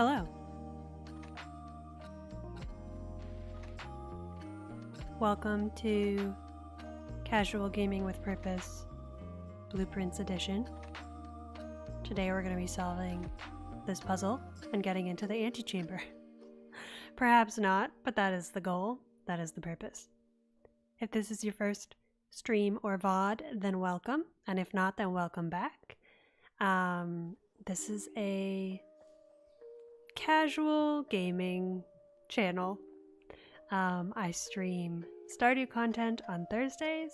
Hello. Welcome to Casual Gaming with Purpose Blueprints Edition. Today we're going to be solving this puzzle and getting into the antechamber. Perhaps not, but that is the goal. That is the purpose. If this is your first stream or VOD, then welcome. And if not, then welcome back. This is a casual gaming channel. I stream Stardew content on Thursdays,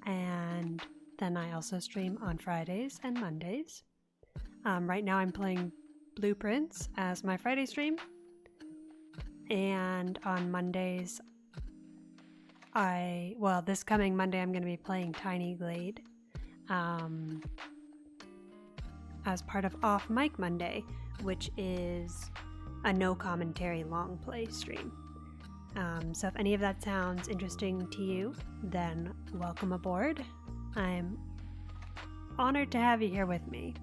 and then I also stream on Fridays and Mondays. Right now I'm playing Blueprints as my Friday stream, and on Mondays this coming Monday I'm going to be playing Tiny Glade as part of Off Mic Monday, which is a no commentary long play stream. So if any of that sounds interesting to you, then welcome aboard. I'm honored to have you here with me.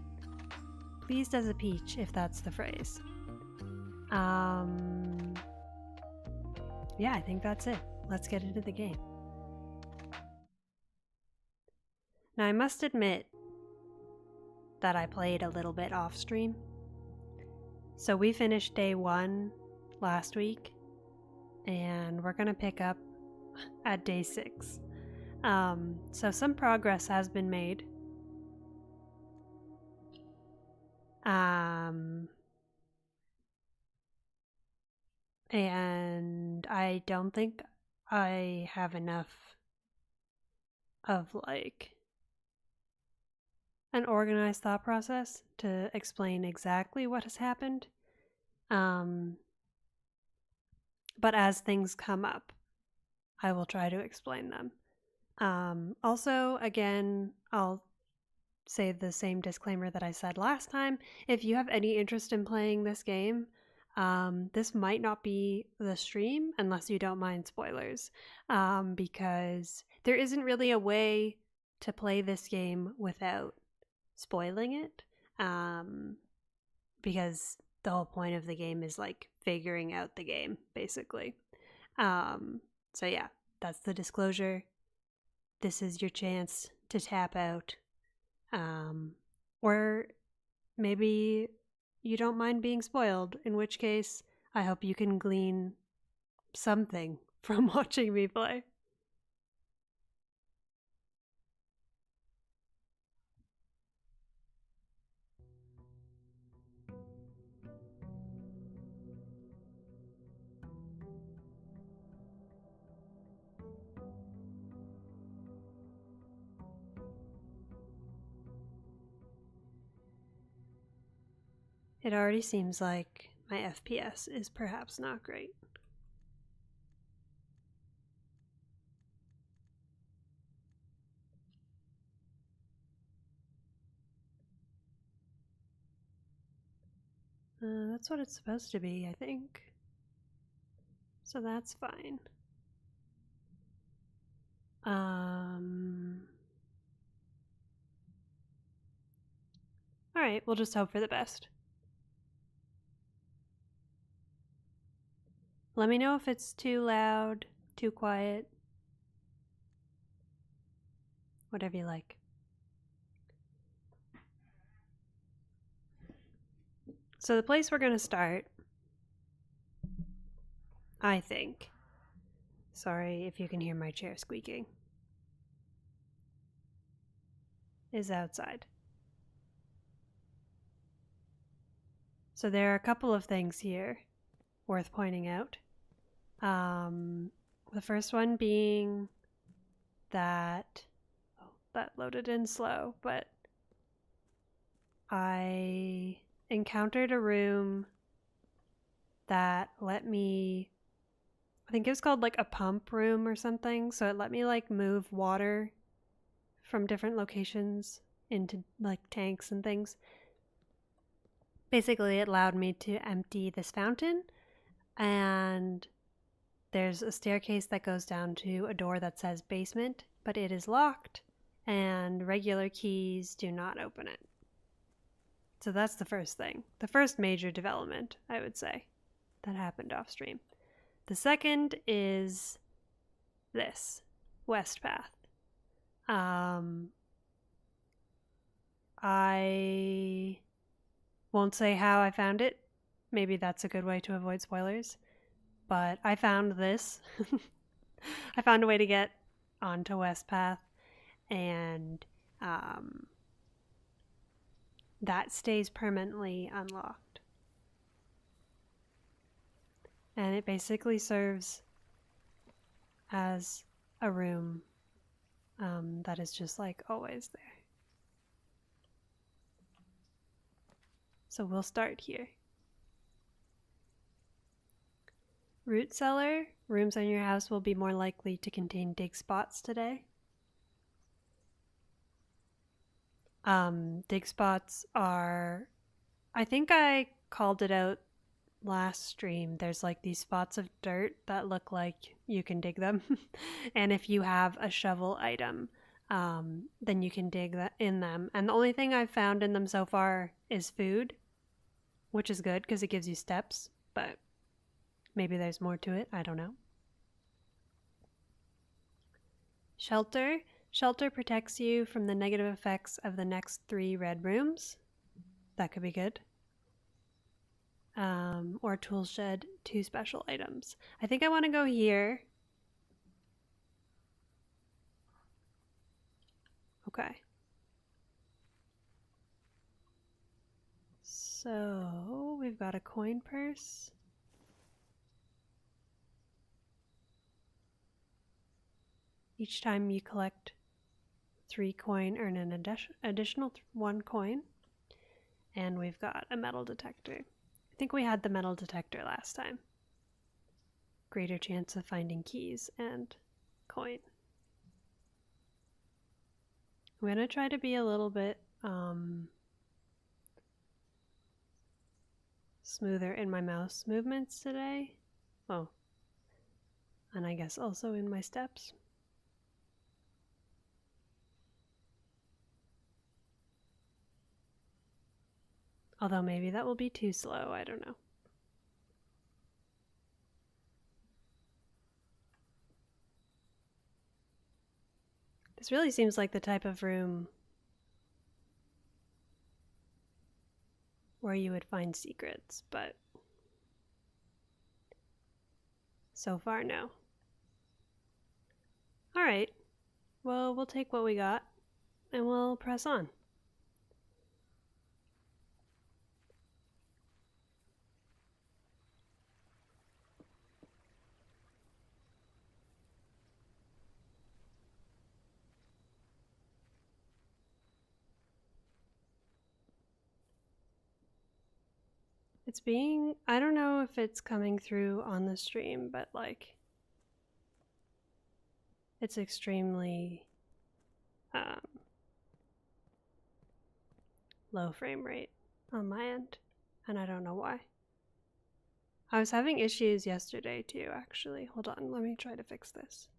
Pleased as a peach, if that's the phrase. Yeah, I think that's it. Let's get into the game. Now I must admit that I played a little bit off stream. So we finished day 1 last week, and we're gonna pick up at day 6. So some progress has been made. And I don't think I have enough of an organized thought process to explain exactly what has happened. But as things come up, I will try to explain them. Also, again, I'll say the same disclaimer that I said last time. If you have any interest in playing this game, this might not be the stream unless you don't mind spoilers, because there isn't really a way to play this game without spoiling it, because the whole point of the game is figuring out the game, basically. So yeah, that's the disclosure. This is your chance to tap out, or maybe you don't mind being spoiled, in which case I hope you can glean something from watching me play. It already seems like my FPS is perhaps not great. That's what it's supposed to be, I think. So that's fine. Alright, we'll just hope for the best. Let me know if it's too loud, too quiet, whatever you like. So the place we're going to start, I think, sorry if you can hear my chair squeaking, is outside. So there are a couple of things here worth pointing out. The first one being that loaded in slow, but I encountered a room that let me, I think it was called a pump room or something, so it let me move water from different locations into tanks and things. Basically, it allowed me to empty this fountain, and there's a staircase that goes down to a door that says basement, but it is locked, and regular keys do not open it. So that's the first thing. The first major development, I would say, that happened off stream. The second is this West Path. I won't say how I found it. Maybe that's a good way to avoid spoilers. But I found this. I found a way to get onto West Path, and that stays permanently unlocked. And it basically serves as a room that is just like always there. So we'll start here. Root cellar. Rooms on your house will be more likely to contain dig spots today. Dig spots are, I think I called it out last stream. There's like these spots of dirt that look like you can dig them. And if you have a shovel item, then you can dig that in them. And the only thing I've found in them so far is food, which is good because it gives you steps, but maybe there's more to it. I don't know. Shelter. Shelter protects you from the negative effects of the next 3 red rooms. That could be good. Or tool shed, 2 special items. I think I want to go here. Okay. So we've got a coin purse. Each time you collect 3 coin, earn an additional 1 coin. And we've got a metal detector. I think we had the metal detector last time. Greater chance of finding keys and coin. I'm going to try to be a little bit smoother in my mouse movements today. Oh, and I guess also in my steps. Although maybe that will be too slow, I don't know. This really seems like the type of room where you would find secrets, but so far, no. Alright, well, we'll take what we got and we'll press on. It's being, I don't know if it's coming through on the stream, but like, it's extremely low frame rate on my end, and I don't know why. I was having issues yesterday too, actually. Hold on, let me try to fix this.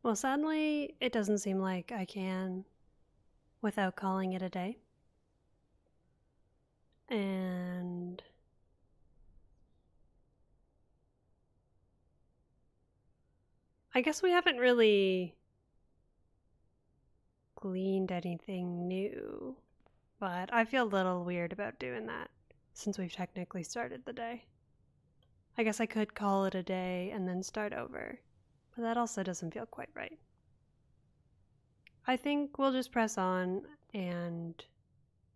Well, sadly, it doesn't seem like I can without calling it a day. And I guess we haven't really gleaned anything new, but I feel a little weird about doing that since we've technically started the day. I guess I could call it a day and then start over, but that also doesn't feel quite right. I think we'll just press on, and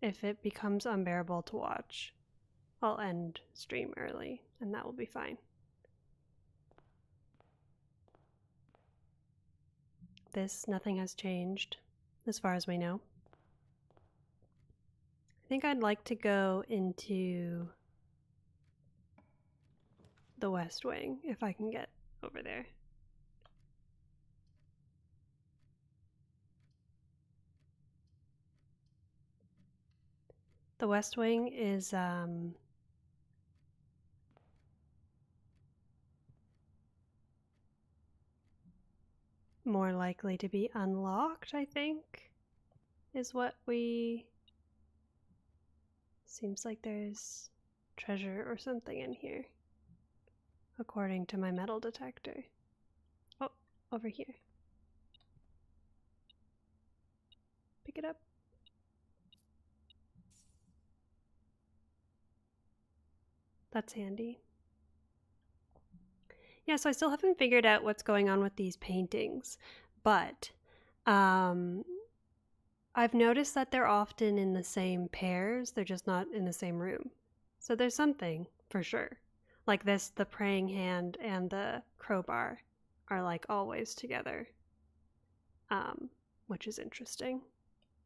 if it becomes unbearable to watch, I'll end stream early, and that will be fine. Nothing has changed, as far as we know. I think I'd like to go into the West Wing if I can get over there. The West Wing is more likely to be unlocked, I think, is what we... Seems like there's treasure or something in here, according to my metal detector. Oh, over here. Pick it up. That's handy. Yeah, so I still haven't figured out what's going on with these paintings, but I've noticed that they're often in the same pairs, they're just not in the same room. So there's something, for sure. Like this, the praying hand and the crowbar are like always together, which is interesting,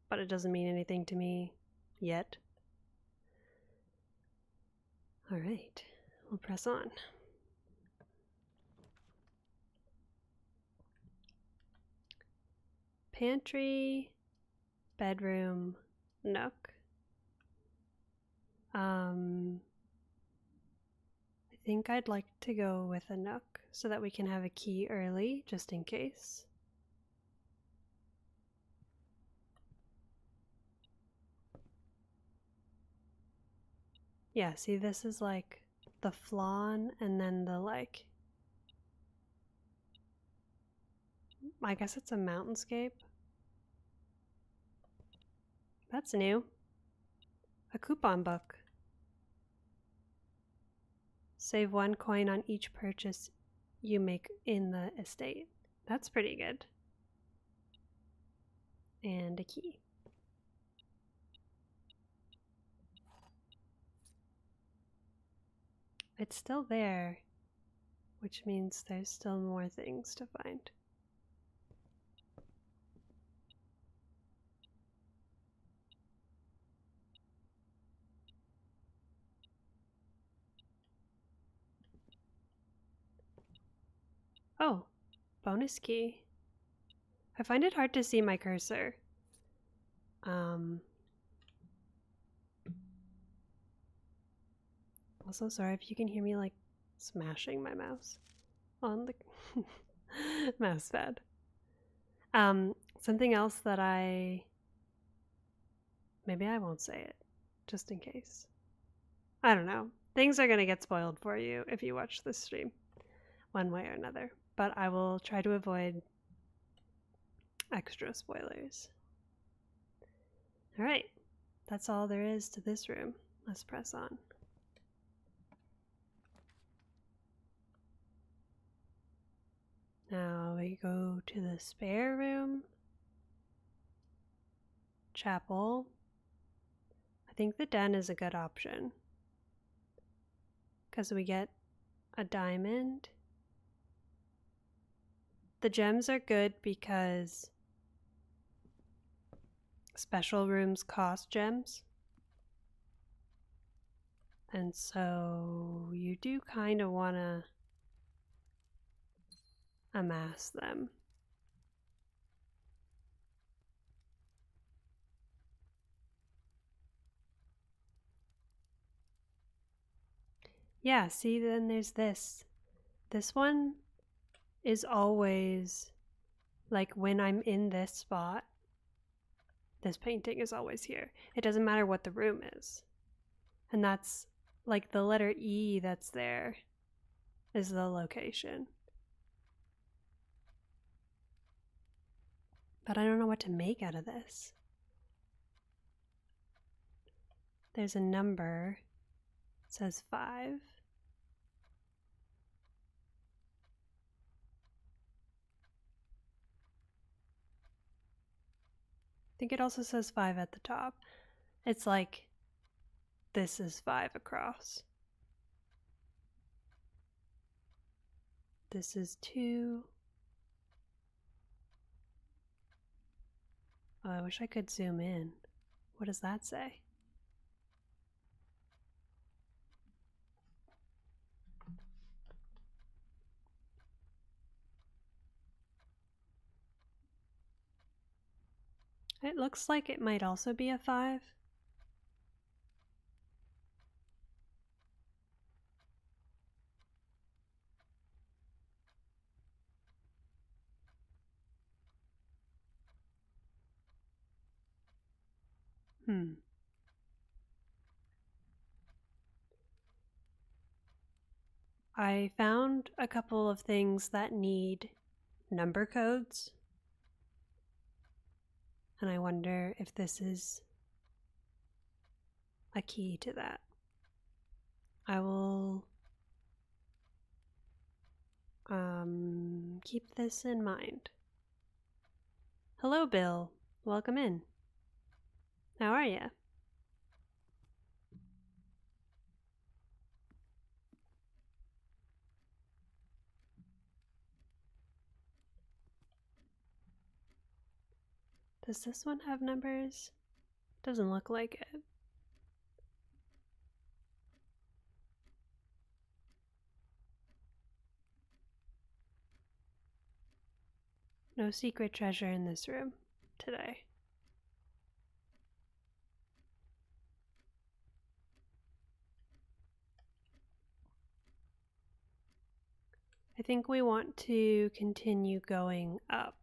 but it doesn't mean anything to me yet. All right, we'll press on. Pantry, bedroom, nook. I think I'd like to go with a nook so that we can have a key early, just in case. Yeah, see, this is like the flan and then the like, I guess it's a mountainscape. That's new. A coupon book. Save 1 coin on each purchase you make in the estate. That's pretty good. And a key. It's still there, which means there's still more things to find. Oh, bonus key. I find it hard to see my cursor. Also, sorry if you can hear me like smashing my mouse on the mouse pad. Something else that maybe I won't say it, just in case. I don't know. Things are gonna get spoiled for you if you watch this stream, one way or another. But I will try to avoid extra spoilers. All right, that's all there is to this room. Let's press on. Now we go to the spare room. Chapel. I think the den is a good option because we get a diamond. The gems are good because special rooms cost gems. And so you do kind of want to amass them. Yeah, see, then there's this. This one is always Like when I'm in this spot, this painting is always here. It doesn't matter what the room is. And that's like the letter E that's there is the location. But I don't know what to make out of this. There's a number. It says 5. I think it also says 5 at the top. It's like this is 5 across. This is 2. Oh, I wish I could zoom in. What does that say? It looks like it might also be a 5. I found a couple of things that need number codes, and I wonder if this is a key to that. I will keep this in mind. Hello, Bill. Welcome in. How are you? Does this one have numbers? Doesn't look like it. No secret treasure in this room today. I think we want to continue going up.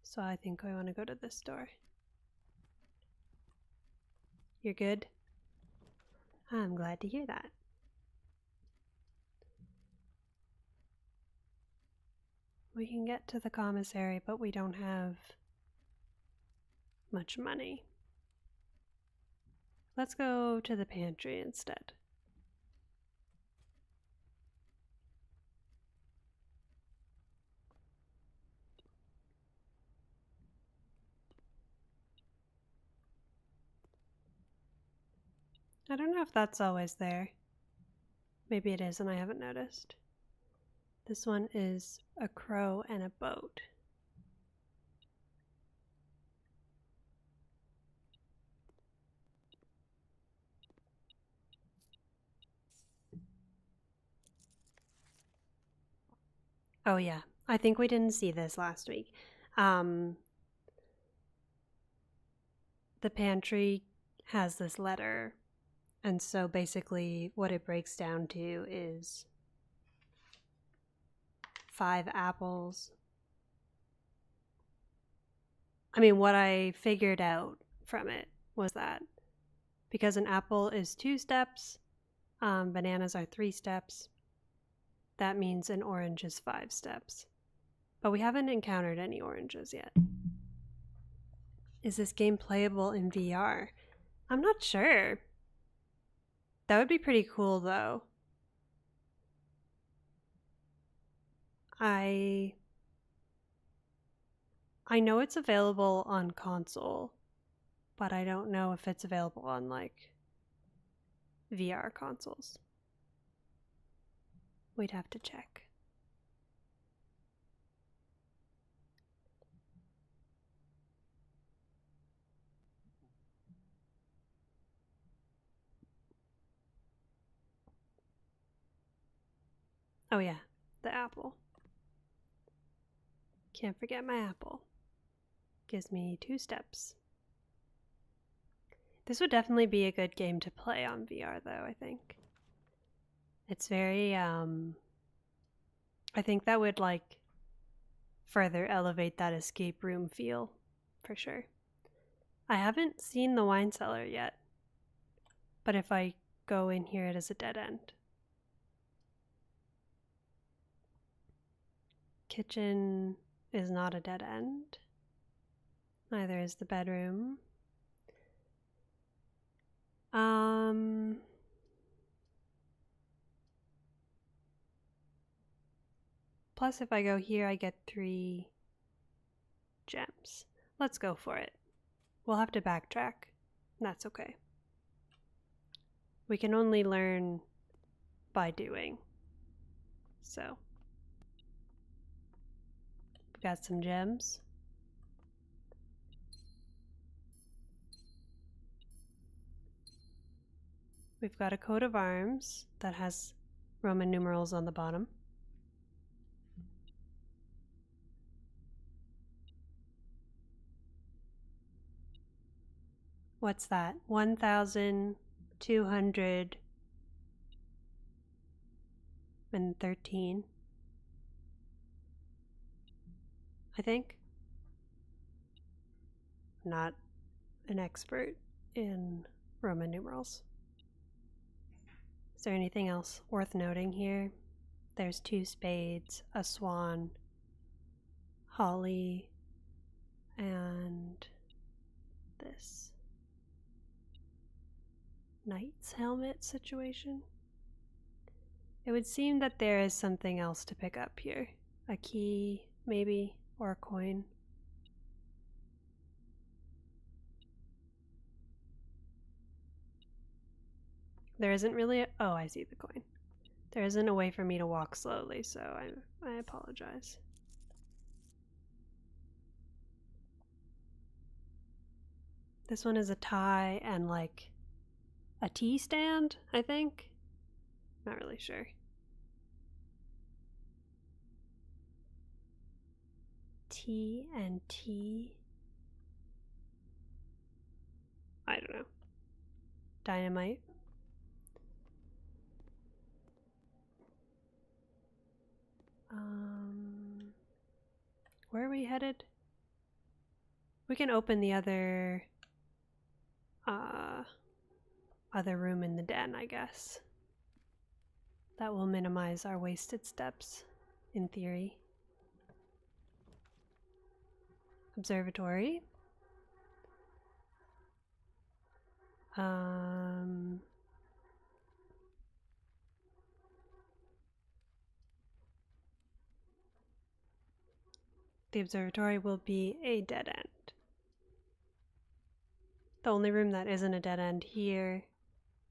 So I think I want to go to this door. You're good? I'm glad to hear that. We can get to the commissary, but we don't have much money. Let's go to the pantry instead. I don't know if that's always there. Maybe it is and I haven't noticed. This one is a crow and a boat. Oh yeah, I think we didn't see this last week. The pantry has this letter, and so basically what it breaks down to is 5 apples. I mean, what I figured out from it was that because an apple is 2 steps, bananas are 3 steps, that means an orange is 5 steps. But we haven't encountered any oranges yet. Is this game playable in VR? I'm not sure. That would be pretty cool, though. I know it's available on console, but I don't know if it's available on, like, VR consoles. We'd have to check. Oh yeah, the apple. Can't forget my apple. Gives me 2 steps. This would definitely be a good game to play on VR, though, I think. It's very, I think that would, like, further elevate that escape room feel, for sure. I haven't seen the wine cellar yet, but if I go in here, it is a dead end. Kitchen is not a dead end. Neither is the bedroom. Plus, if I go here, I get 3 gems. Let's go for it. We'll have to backtrack. That's okay. We can only learn by doing. So, we got some gems. We've got a coat of arms that has Roman numerals on the bottom. What's that? 1,213, I think. I'm not an expert in Roman numerals. Is there anything else worth noting here? There's 2 spades, a swan, holly, and this knight's helmet situation. It would seem that there is something else to pick up here. A key, maybe, or a coin. There isn't really a... Oh, I see the coin. There isn't a way for me to walk slowly, so I apologize. This one is a tie and like a tea stand, I think. Not really sure. T and T. I don't know. Dynamite. Where are we headed? We can open the other room in the den, I guess. That will minimize our wasted steps, in theory. Observatory. The observatory will be a dead end. The only room that isn't a dead end here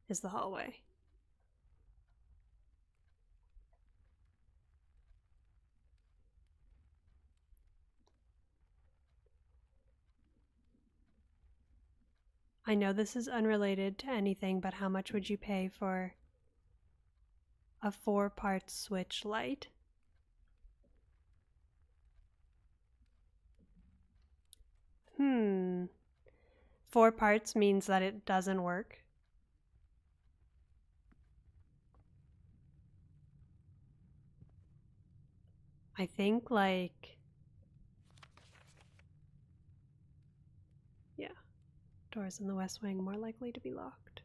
is the hallway. I know this is unrelated to anything, but how much would you pay for a 4-part switch light? Hmm. 4 parts means that it doesn't work. I think like... Yeah. Doors in the West Wing more likely to be locked.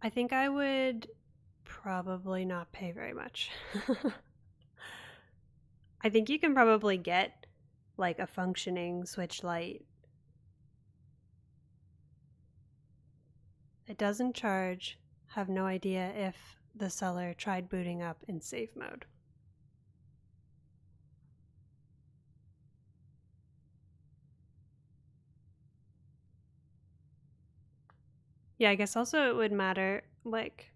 I think I would probably not pay very much. I think you can probably get like a functioning switch light. It doesn't charge. Have no idea if the seller tried booting up in safe mode. Yeah, I guess also it would matter, like,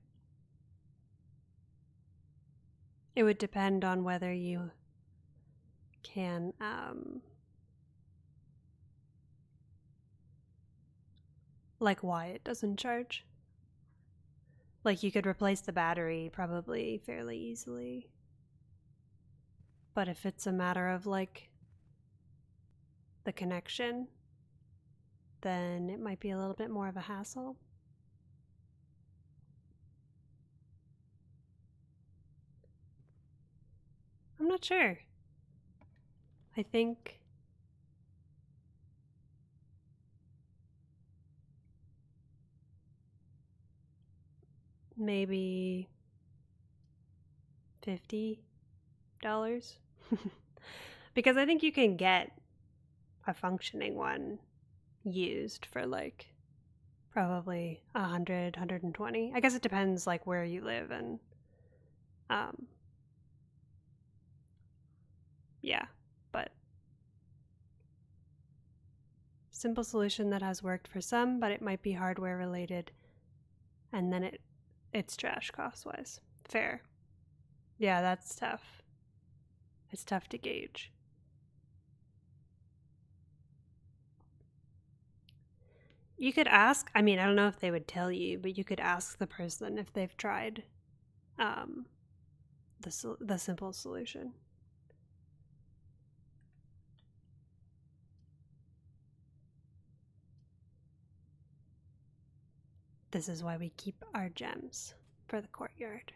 it would depend on whether you can, like why it doesn't charge. Like you could replace the battery probably fairly easily. But if it's a matter of like the connection, then it might be a little bit more of a hassle. I'm not sure. I think maybe $50. Because I think you can get a functioning one used for like probably 120. I guess it depends like where you live and yeah, but simple solution that has worked for some, but it might be hardware related, and then it's trash cost wise. Fair. Yeah, that's tough. It's tough to gauge. You could ask, I mean, I don't know if they would tell you, but you could ask the person if they've tried um, the simple solution. This is why we keep our gems for the courtyard.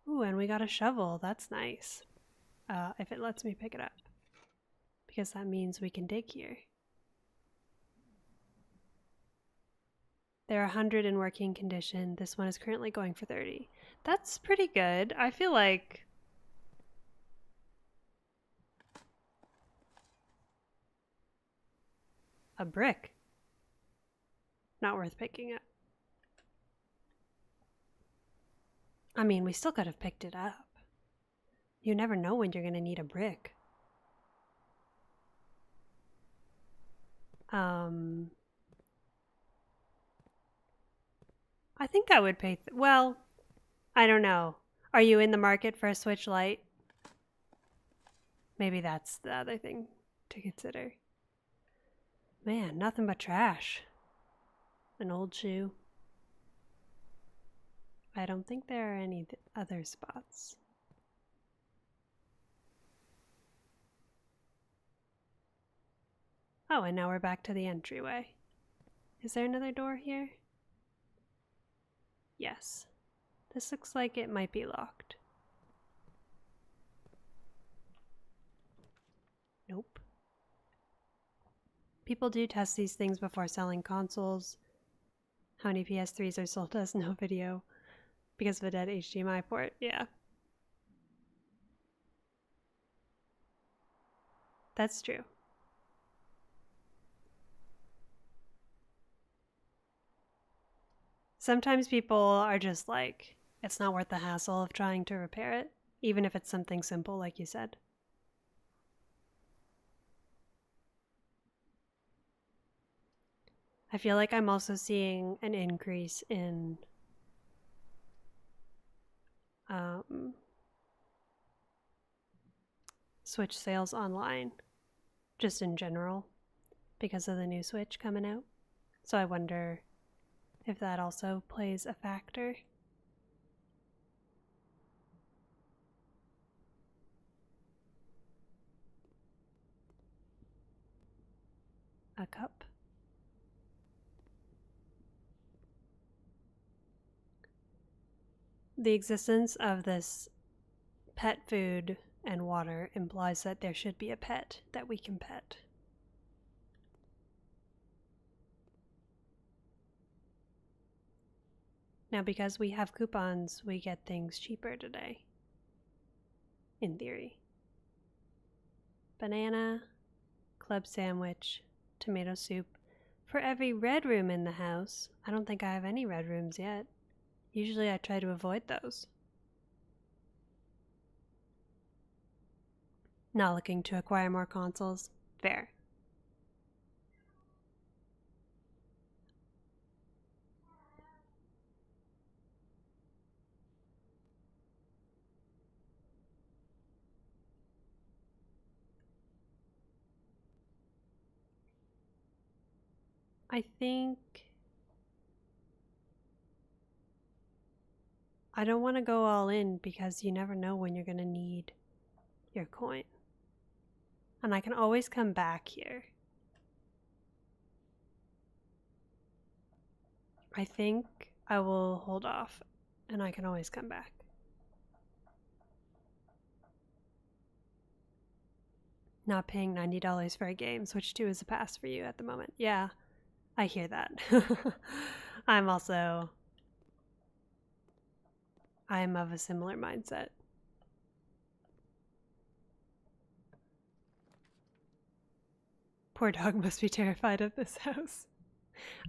Ooh, and we got a shovel. That's nice. If it lets me pick it up. Because that means we can dig here. There are 100 in working condition. This one is currently going for 30. That's pretty good. I feel like a brick. Not worth picking up. I mean, we still could have picked it up. You never know when you're going to need a brick. I think I would pay. Well, I don't know. Are you in the market for a Switch Lite? Maybe that's the other thing to consider. Man, nothing but trash. An old shoe. I don't think there are any other spots. Oh, and now we're back to the entryway. Is there another door here? Yes. This looks like it might be locked. Nope. People do test these things before selling consoles. How many PS3s are sold as no video because of a dead HDMI port? Yeah. That's true. Sometimes people are just like, it's not worth the hassle of trying to repair it, even if it's something simple, like you said. I feel like I'm also seeing an increase in Switch sales online, just in general, because of the new Switch coming out. So I wonder if that also plays a factor. A cup. The existence of this pet food and water implies that there should be a pet that we can pet. Now, because we have coupons, we get things cheaper today. In theory. Banana, club sandwich, tomato soup. For every red room in the house, I don't think I have any red rooms yet. Usually I try to avoid those. Not looking to acquire more consoles. Fair. I think I don't want to go all in because you never know when you're going to need your coin. And I can always come back here. I think I will hold off, and I can always come back. Not paying $90 for a game, Switch 2 is a pass for you at the moment. Yeah, I hear that. I'm of a similar mindset. Poor dog must be terrified of this house.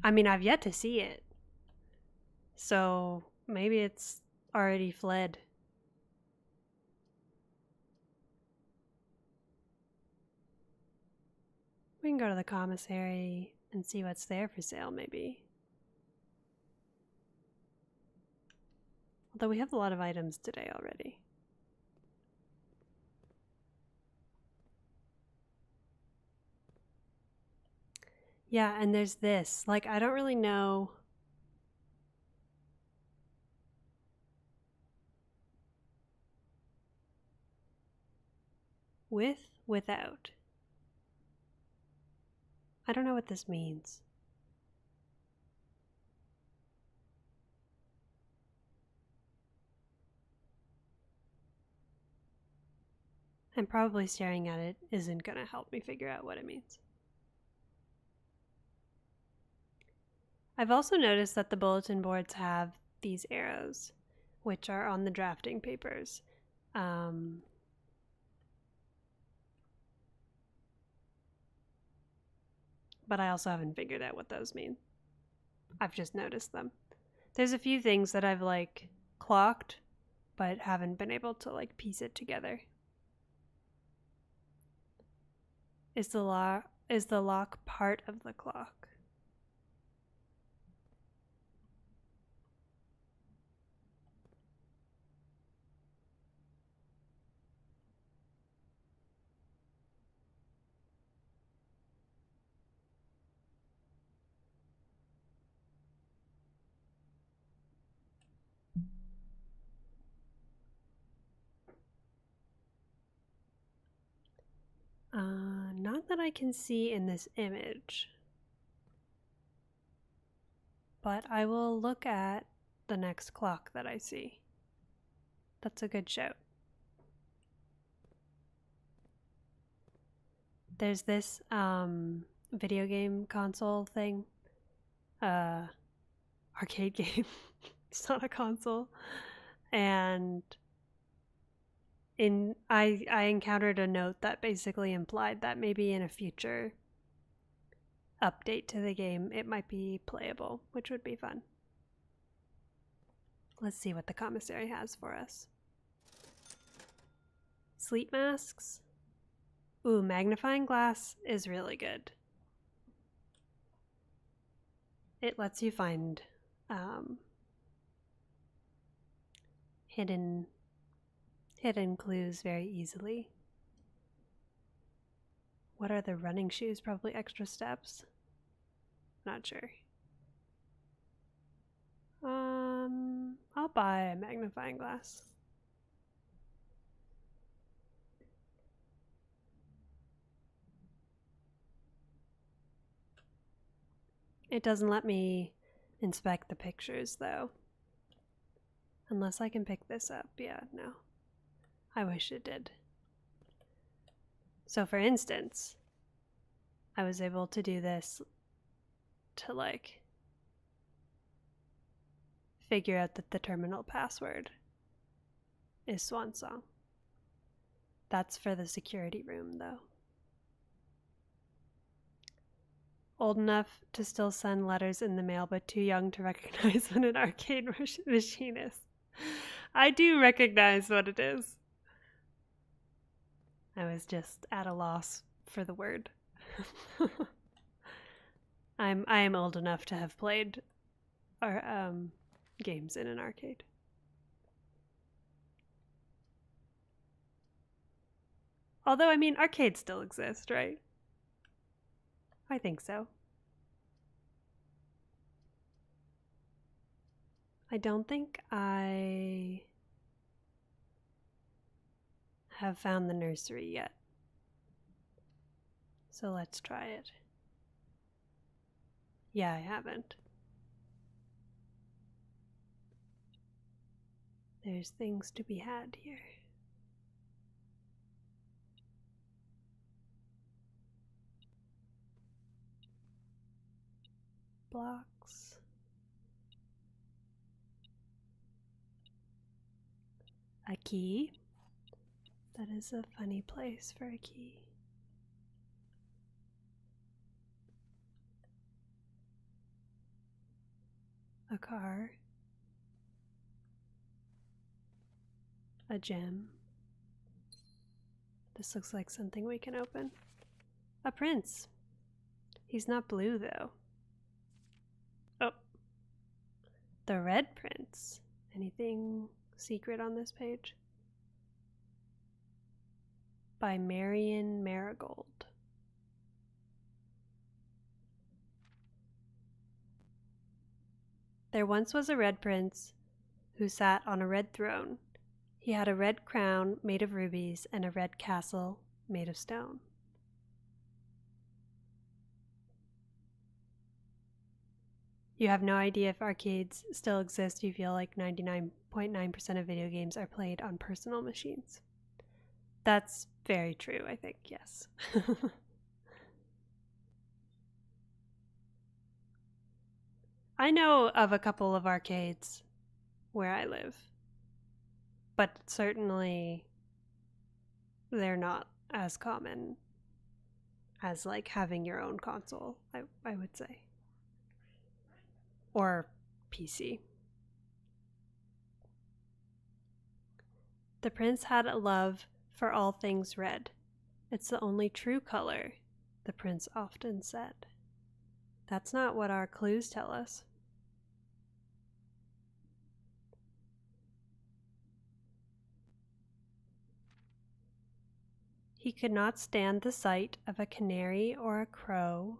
I mean, I've yet to see it. So maybe it's already fled. We can go to the commissary and see what's there for sale, maybe. Although we have a lot of items today already. Yeah, and there's this. Like, I don't really know. With, without. I don't know what this means. And probably staring at it isn't going to help me figure out what it means. I've also noticed that the bulletin boards have these arrows, which are on the drafting papers. But I also haven't figured out what those mean. I've just noticed them. There's a few things that I've like clocked, but haven't been able to like piece it together. Is the lock part of the clock? Not that I can see in this image, but I will look at the next clock that I see. That's a good shout. There's this video game console thing, arcade game. It's not a console, and I encountered a note that basically implied that maybe in a future update to the game it might be playable, which would be fun. Let's see what the commissary has for us. Sleep masks. Ooh, magnifying glass is really good. It lets you find hidden clues very easily. What are the running shoes? Probably extra steps. Not sure. I'll buy a magnifying glass. It doesn't let me inspect the pictures though. Unless I can pick this up. Yeah, no. I wish it did. So for instance, I was able to do this to like figure out that the terminal password is Swan Song. That's for the security room though. Old enough to still send letters in the mail, but too young to recognize what an arcade machine is. I do recognize what it is. I was just at a loss for the word. I am old enough to have played our games in an arcade. Although, I mean, arcades still exist, right? I think so. I don't think I have found the nursery yet. So let's try it. Yeah, I haven't. There's things to be had here. Blocks. A key. That is a funny place for a key. A car. A gem. This looks like something we can open. A prince. He's not blue though. Oh. The Red Prince. Anything secret on this page? By Marion Marigold. There once was a red prince who sat on a red throne. He had a red crown made of rubies and a red castle made of stone. You have no idea if arcades still exist. You feel like 99.9% of video games are played on personal machines. That's very true, I think, yes. I know of a couple of arcades where I live, but certainly they're not as common as like having your own console, I would say. Or PC. The prince had a love for all things red. It's the only true color, the prince often said. That's not what our clues tell us. He could not stand the sight of a canary or a crow.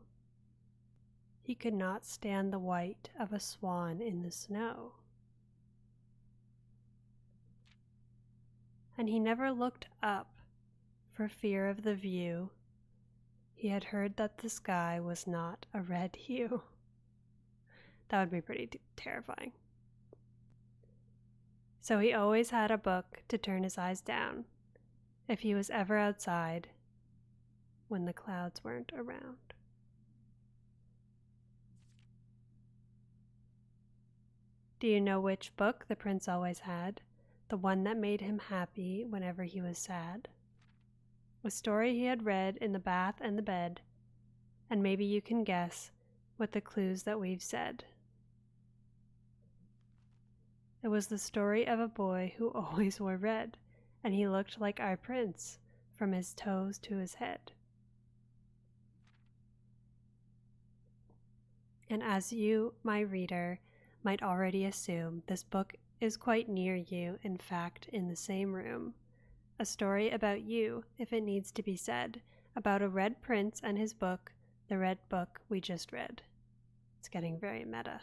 He could not stand the white of a swan in the snow. And he never looked up for fear of the view. He had heard that the sky was not a red hue. That would be pretty terrifying. So he always had a book to turn his eyes down if he was ever outside when the clouds weren't around. Do you know which book the prince always had? The one that made him happy whenever he was sad? A story he had read in the bath and the bed, and maybe you can guess with the clues that we've said. It was the story of a boy who always wore red, and he looked like our prince from his toes to his head. And as you, my reader, might already assume, this book is quite near you, in fact, in the same room. A story about you, if it needs to be said, about a red prince and his book, the red book we just read. It's getting very meta.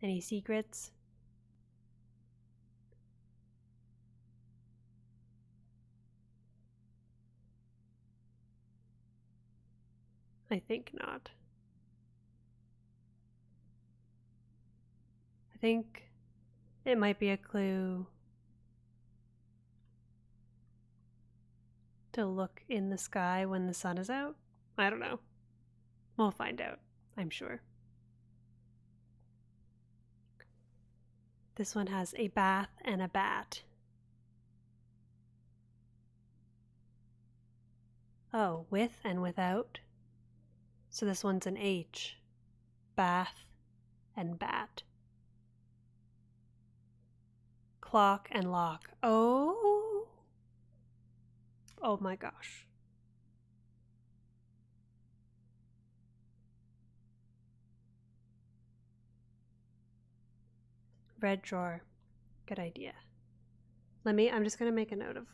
Any secrets? I think not. I think it might be a clue to look in the sky when the sun is out. I don't know. We'll find out, I'm sure. This one has a bath and a bat. Oh, with and without. So this one's an H. Bath and bat. Clock and lock. Oh. Oh my gosh. Red drawer. Good idea. I'm just going to make a note of.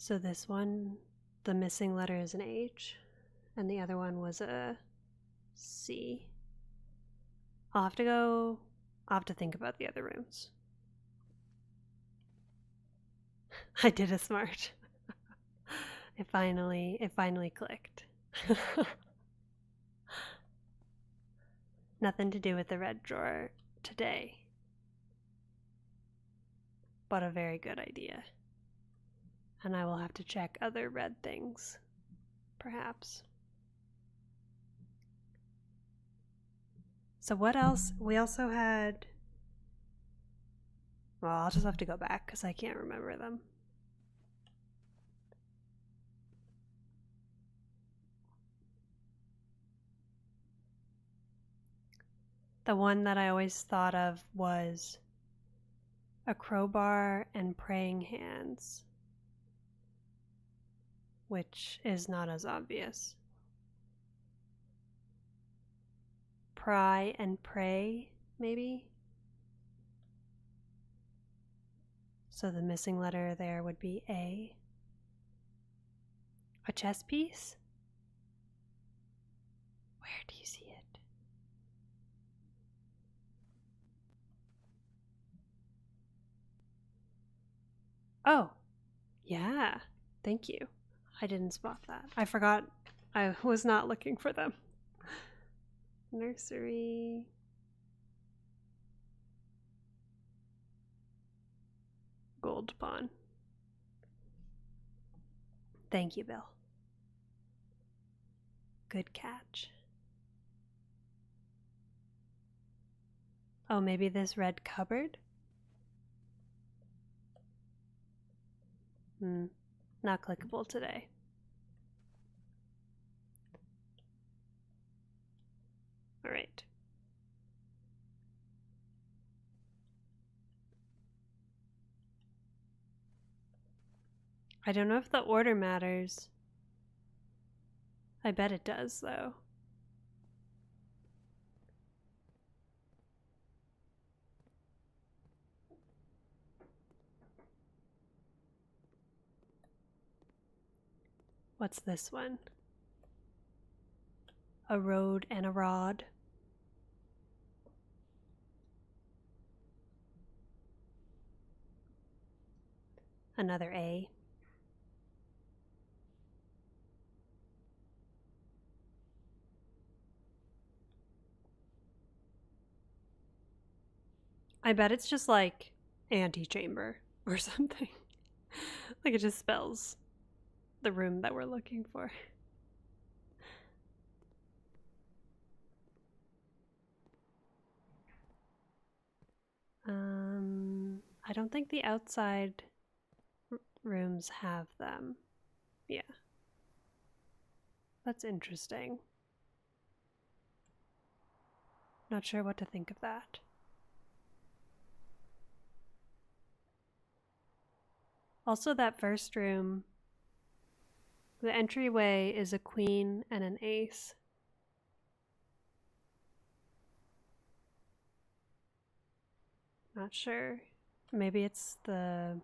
So this one, the missing letter is an H, and the other one was a C. I'll have to think about the other rooms. I did a smart. It finally clicked. Nothing to do with the red drawer today, but a very good idea. And I will have to check other red things, perhaps. So what else? We also had... Well, I'll just have to go back because I can't remember them. The one that I always thought of was a crowbar and praying hands, which is not as obvious. Pry and pray, maybe? So the missing letter there would be A. A chess piece? Where do you see it? Oh, yeah. Thank you. I didn't spot that. I forgot I was not looking for them. Nursery. Gold pawn. Thank you, Bill. Good catch. Oh, maybe this red cupboard? Not clickable today. All right. I don't know if the order matters. I bet it does, though. What's this one? A road and a rod. Another A. I bet it's just like antechamber or something. Like it just spells the room that we're looking for. I don't think the outside rooms have them. Yeah. That's interesting. Not sure what to think of that. Also, that first room, the entryway is a queen and an ace. Not sure. Maybe it's the...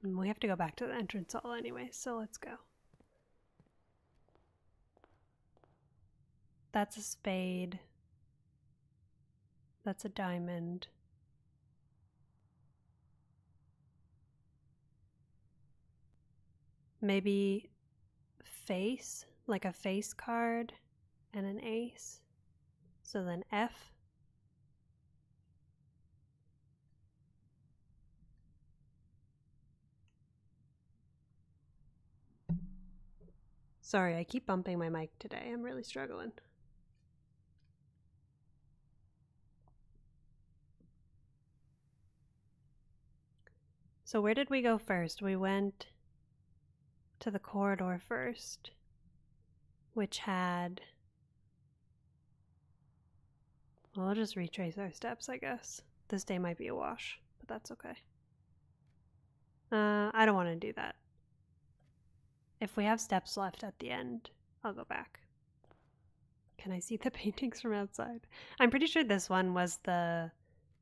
We have to go back to the entrance hall anyway, so let's go. That's a spade. That's a diamond. Maybe face, like a face card and an ace. So then F. Sorry, I keep bumping my mic today. I'm really struggling. So where did we go first? We went to the corridor first, which had... Well, I'll just retrace our steps, I guess. This day might be a wash, but that's okay. I don't want to do that. If we have steps left at the end, I'll go back. can I see the paintings from outside? I'm pretty sure this one was the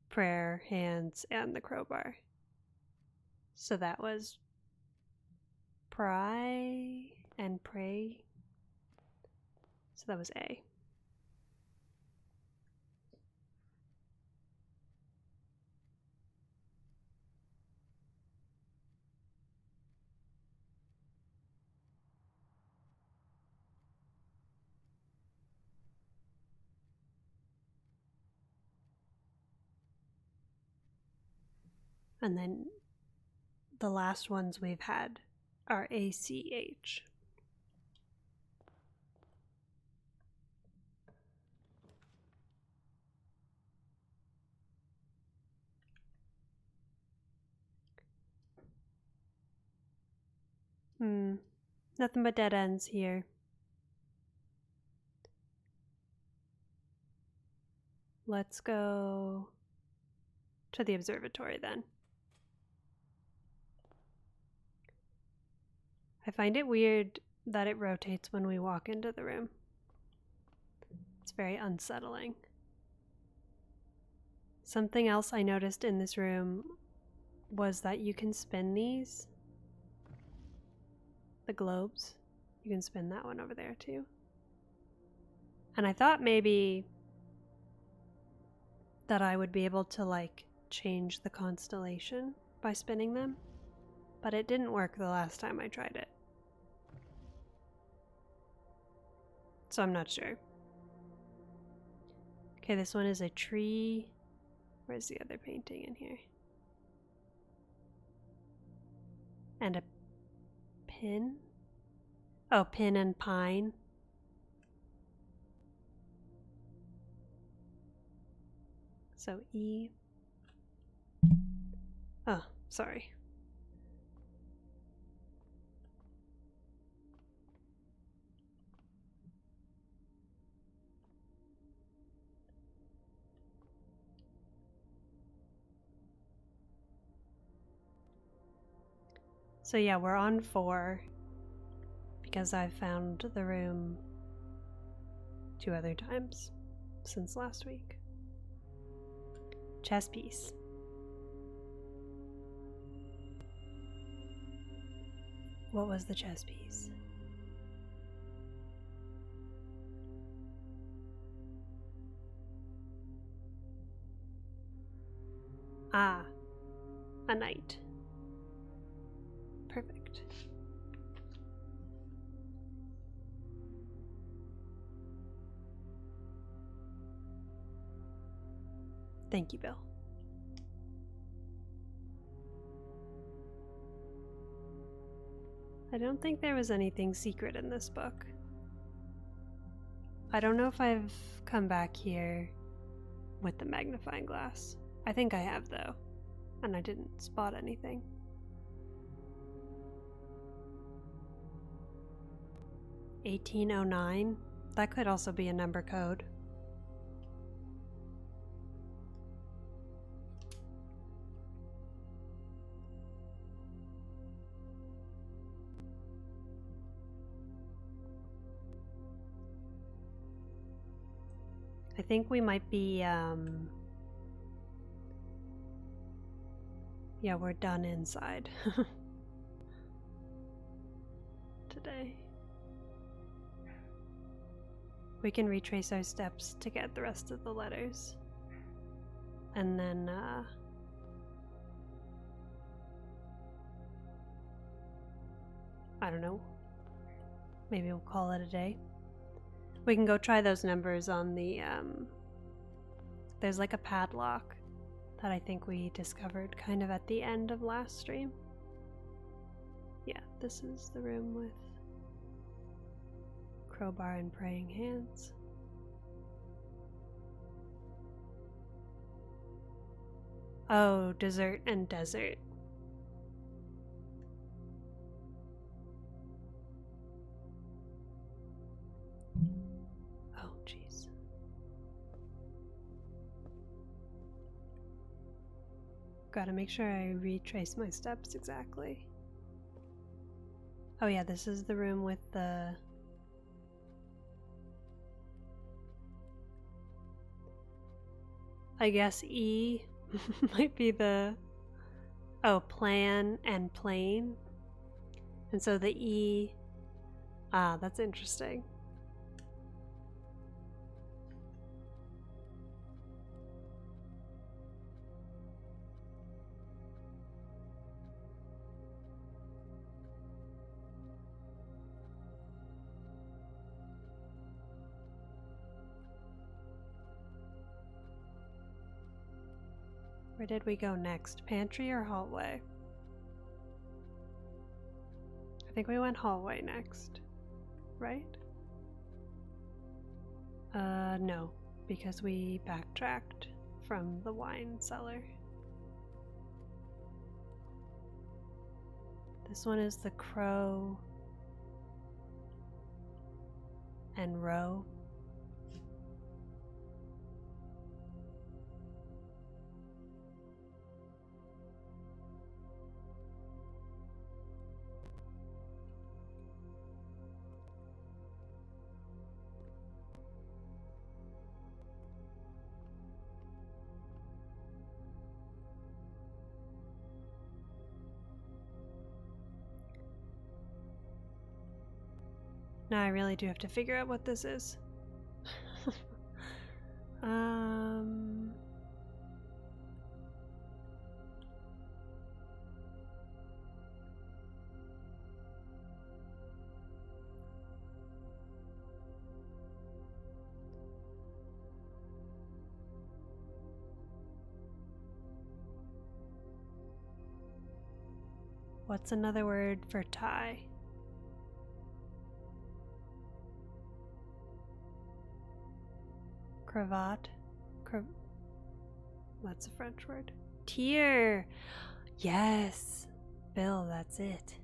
prayer hands and the crowbar. So that was pry and pray. So that was A. And then the last ones we've had are ACH. Nothing but dead ends here. Let's go to the observatory then. I find it weird that it rotates when we walk into the room. It's very unsettling. Something else I noticed in this room was that you can spin these. The globes. You can spin that one over there too. And I thought maybe that I would be able to like change the constellation by spinning them, but it didn't work the last time I tried it. So I'm not sure. Okay, this one is a tree. Where's the other painting in here? And a pin? Oh, pin and pine. So E. Oh, sorry. So yeah, we're on 4 because I've found the room 2 other times since last week. Chess piece. What was the chess piece? Ah, a knight. Perfect. Thank you, Bill. I don't think there was anything secret in this book. I don't know if I've come back here with the magnifying glass. I think I have, though, and I didn't spot anything. $1809? That could also be a number code. I think we might be, yeah, we're done inside today. We can retrace our steps to get the rest of the letters. And then, I don't know, maybe we'll call it a day. We can go try those numbers on the, there's like a padlock that I think we discovered kind of at the end of last stream. Yeah, this is the room with crowbar and praying hands. Oh, dessert and desert. Oh, jeez. Gotta make sure I retrace my steps exactly. Oh yeah, this is the room with the I guess E might be the, oh, plan and plane. And so the E, that's interesting. Where did we go next? Pantry or hallway? I think we went hallway next, right? No, because we backtracked from the wine cellar. This one is the crow and row. Now I really do have to figure out what this is. What's another word for tie? Cravat. That's a French word. Tier. Yes. Bill, that's it.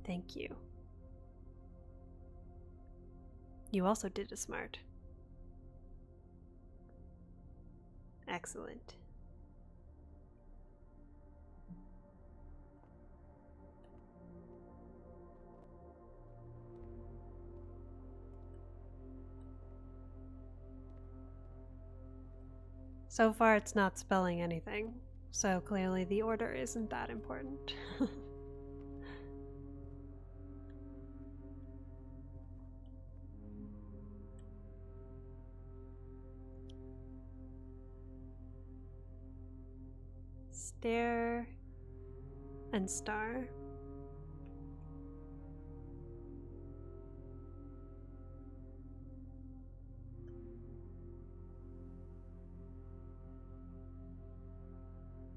Thank you. You also did a smart. Excellent. So far it's not spelling anything, so clearly the order isn't that important. Stair and star.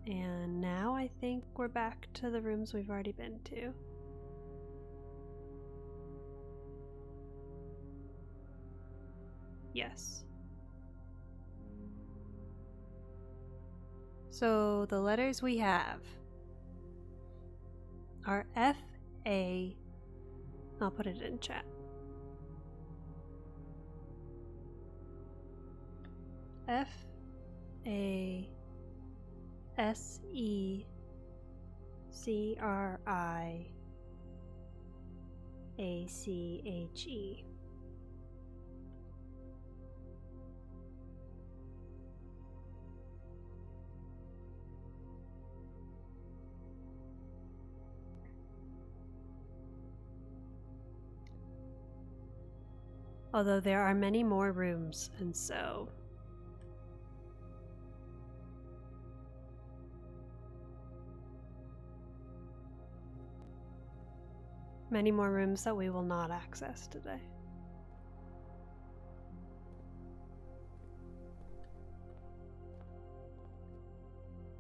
And now I think we're back to the rooms we've already been to. Yes. So the letters we have are F, A, I'll put it in chat. F, A, S, E, C, R, I, A, C, H, E. Although there are many more rooms, and so many more rooms that we will not access today.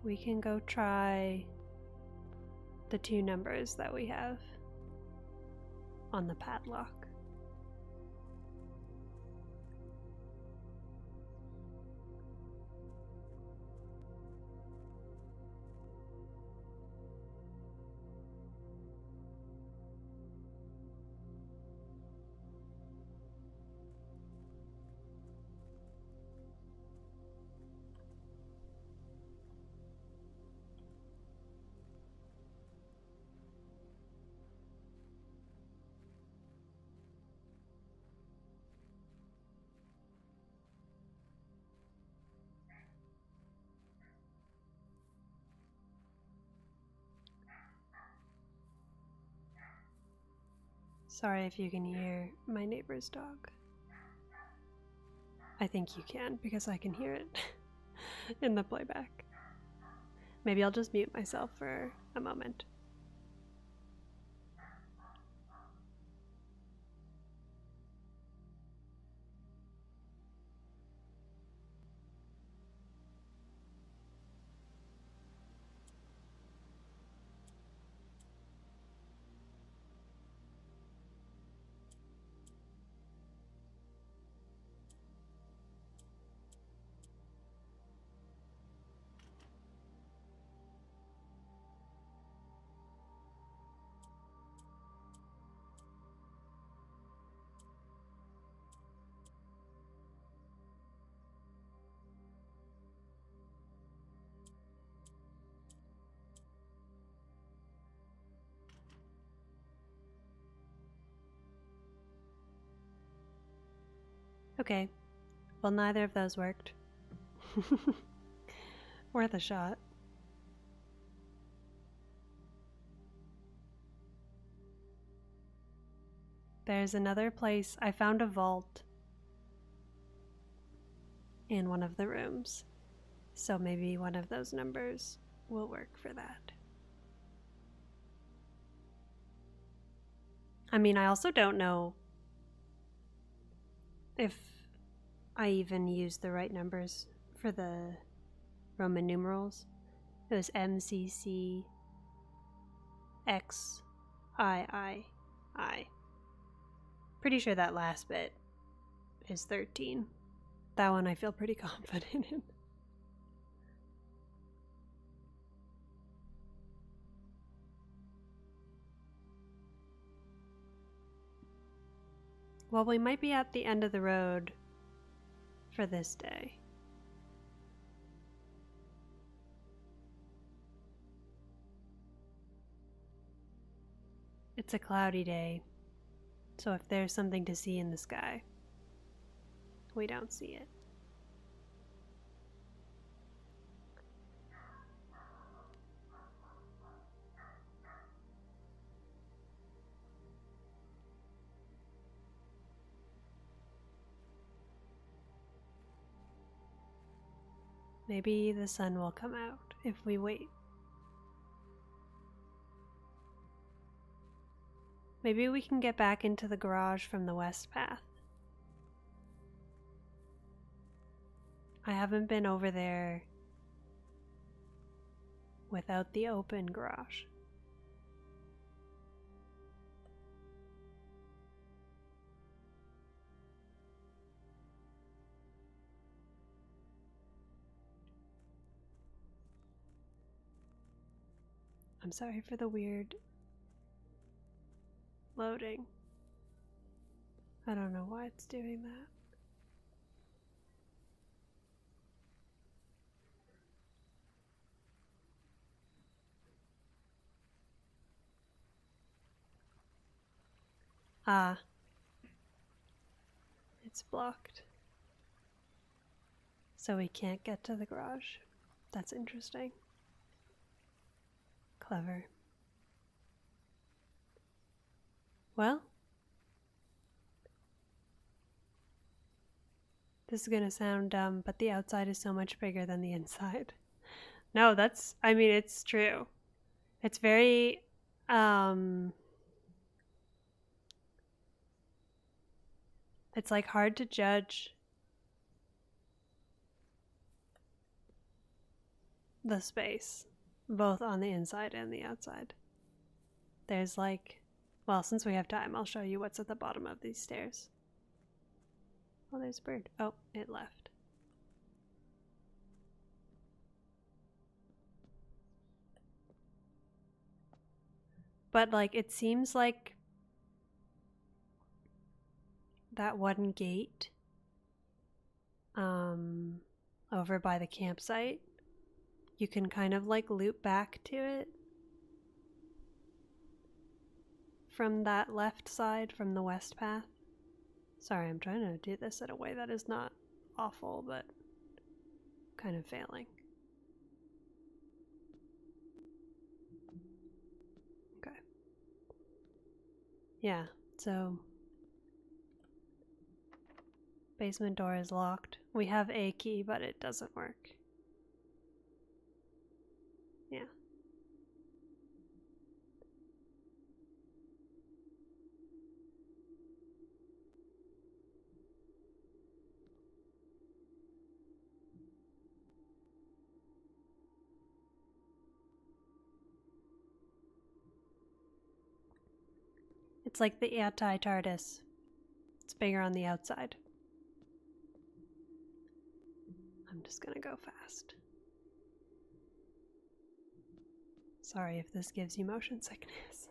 We can go try the 2 numbers that we have on the padlock. Sorry if you can hear my neighbor's dog. I think you can because I can hear it in the playback. Maybe I'll just mute myself for a moment. Okay, well, neither of those worked. Worth a shot. There's another place. I found a vault in one of the rooms, so maybe one of those numbers will work for that. I mean, I also don't know if I even used the right numbers for the Roman numerals. It was MCC XIII. Pretty sure that last bit is 13. That one I feel pretty confident in. Well, we might be at the end of the road for this day. It's a cloudy day, so if there's something to see in the sky, we don't see it. Maybe the sun will come out if we wait. Maybe we can get back into the garage from the west path. I haven't been over there without the open garage. I'm sorry for the weird loading. I don't know why it's doing that. Ah. It's blocked. So we can't get to the garage. That's interesting. Clever. Well, this is gonna sound dumb, but the outside is so much bigger than the inside. No, I mean, it's true. It's very, it's like hard to judge the space, both on the inside and the outside. There's like, well, since we have time, I'll show you what's at the bottom of these stairs. Oh, there's a bird. Oh, it left. But like, it seems like that one gate over by the campsite, you can kind of like loop back to it from that left side, from the west path. Sorry, I'm trying to do this in a way that is not awful, but kind of failing. Okay. Yeah, So, basement door is locked. We have a key, but it doesn't work. Yeah. It's like the anti-TARDIS. It's bigger on the outside. I'm just gonna go fast. Sorry if this gives you motion sickness.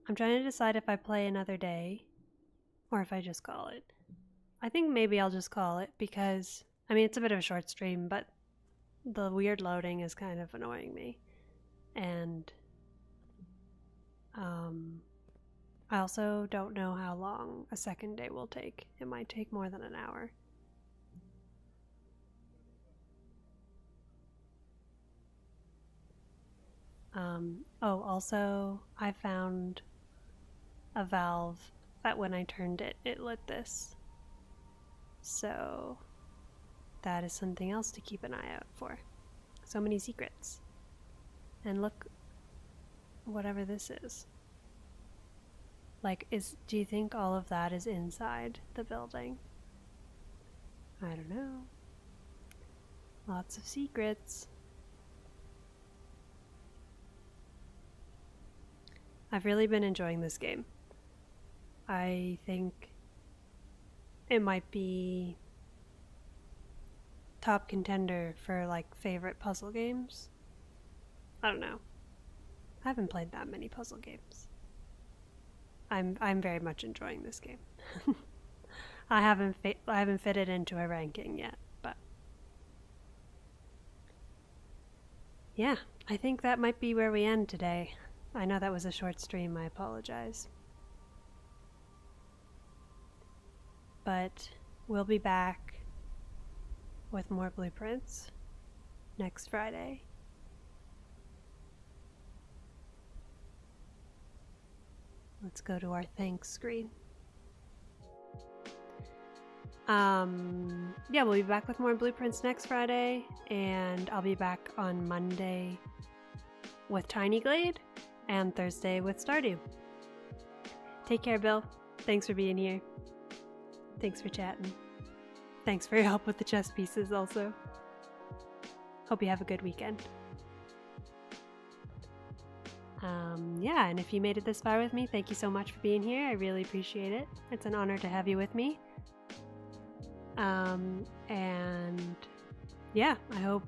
I'm trying to decide if I play another day or if I just call it. I think maybe I'll just call it because, I mean, it's a bit of a short stream, but the weird loading is kind of annoying me. And I also don't know how long a second day will take. It might take more than an hour. Oh, also, I found a valve that when I turned it, it lit this. So that is something else to keep an eye out for. So many secrets. And look, whatever this is. Like, do you think all of that is inside the building? I don't know. Lots of secrets. I've really been enjoying this game. I think it might be top contender for like favorite puzzle games. I don't know. I haven't played that many puzzle games. I'm very much enjoying this game. I haven't fit it into a ranking yet, but yeah, I think that might be where we end today. I know that was a short stream, I apologize. But we'll be back with more blueprints next Friday. Let's go to our thanks screen. Yeah, we'll be back with more blueprints next Friday, and I'll be back on Monday with Tiny Glade and Thursday with Stardew. Take care, Bill. Thanks for being here. Thanks for chatting. Thanks for your help with the chess pieces also. Hope you have a good weekend. Yeah, and if you made it this far with me, thank you so much for being here. I really appreciate it. It's an honor to have you with me. And yeah, I hope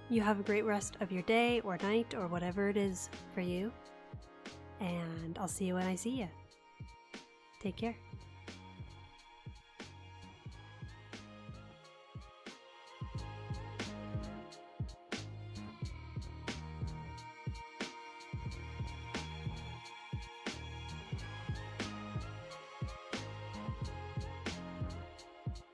you have a great rest of your day or night or whatever it is for you. And I'll see you when I see you. Take care.